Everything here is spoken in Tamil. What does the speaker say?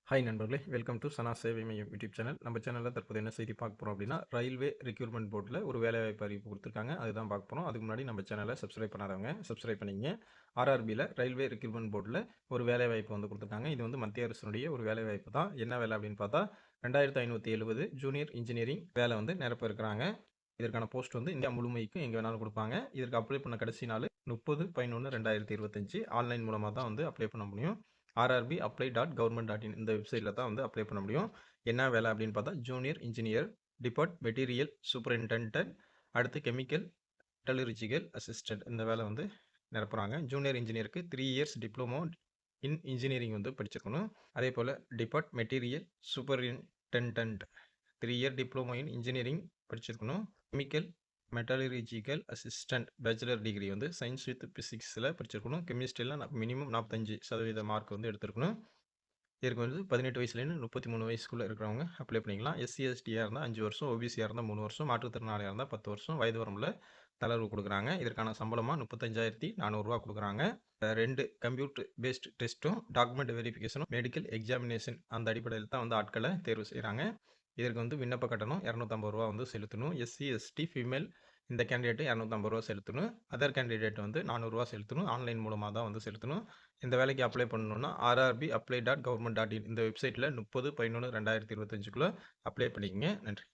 ஹாய் நண்பர்களே, வெல்கம் டு சனா சேவை மையம் யூடியூப் சேனல். நம்ம சேனலில் தற்போது என்ன செய்தி பார்க்க போகிறோம் அப்படின்னா, ரயில்வே ரெக்ரூட்மெண்ட் போர்டில் ஒரு வேலைவாய்ப்பு அறிவிப்பு கொடுத்துருக்காங்க. அதுதான் பார்க்க போகிறோம். அதுக்கு முன்னாடி நம்ம சேனலை சப்ஸ்கிரைப் பண்ணாதவங்க சப்ஸ்கிரைப் பண்ணிங்க. ஆர்ஆர்பியில் ரயில்வே ரெக்ரூட்மெண்ட் போர்டில் ஒரு வேலைவாய்ப்பு வந்து கொடுத்துருக்காங்க. இது வந்து மத்திய அரசினுடைய ஒரு வேலைவாய்ப்பு தான். என்ன வேலை அப்படின்னு பார்த்தா 2570 ஜூனியர் இன்ஜினியரிங் வேலை வந்து நிரப்ப இருக்கிறாங்க. இதற்கான போஸ்ட் வந்து இந்தியா முழுமைக்கும் எங்கே வேணாலும் கொடுப்பாங்க. இதற்கு அப்ளை பண்ண கடைசி நாள் 30/11/2025 ஆன்லைன் மூலமாக தான் வந்து அப்ளை பண்ண முடியும். rrbapply.government.in இந்த வெப்சைட்டில் தான் வந்து அப்ளை பண்ண முடியும். என்ன வேலை அப்படின்னு பார்த்தா junior engineer, depot material superintendent, அடுத்து கெமிக்கல் மெட்டலர்ஜிக்கல் அசிஸ்டன்ட் இந்த வேலை வந்து நிரப்புறாங்க. ஜூனியர் இன்ஜினியருக்கு 3 இயர்ஸ் டிப்ளமோ இன் இன்ஜினியரிங் வந்து படிச்சிருக்கணும். அதே போல் depot material superintendent 3 year diploma in engineering படிச்சிருக்கணும். கெமிக்கல் மெட்டலர்ஜிக்கல் அசிஸ்டன்ட் பேச்சுலர் டிகிரி வந்து சயின்ஸ் வித் பிசிக்ஸில் படிச்சிருக்கணும். கெமிஸ்ட்ரியில் மினிமம் 45% மார்க் வந்து எடுத்திருக்கணும். இதற்கு வந்து 18 வயசுலேருந்து 33 வயசுக்குள்ளே இருக்கிறவங்க அப்ளை பண்ணிக்கலாம். SC/STயாக இருந்தால் 5 வருஷம், OBCயாக இருந்தால் 3 வருஷம், மாற்றுத்திறனாளியாக இருந்தால் 10 வருஷம் வயது வரம்பில் தளர்வு கொடுக்குறாங்க. இதற்கான சம்பளமாக 35,400 கொடுக்குறாங்க. 2 கம்ப்யூட்டர் பேஸ்ட் டெஸ்ட்டும் டாக்குமெண்ட் வெரிஃபிகேஷனும் மெடிக்கல் எக்ஸாமினேஷன் அந்த அடிப்படையில் தான் வந்து ஆட்களை தேர்வு செய்கிறாங்க. இதற்கு வந்து விண்ணப்ப கட்டணம் 250 வந்து செலுத்தணும். SC/ST ஃபீமேல் இந்த கேண்டிடேட் 250 செலுத்தணும். அதர் கேண்டிடேட் வந்து 400 செலுத்தணும். ஆன்லைன் மூலமாக தான் வந்து செலுத்தணும். இந்த வேலைக்கு அப்ளை பண்ணணும்னா rrbapply.government.in இந்த வெப்சைட்டில் 30/11/2025 அப்ளை பண்ணிக்கங்க. நன்றி.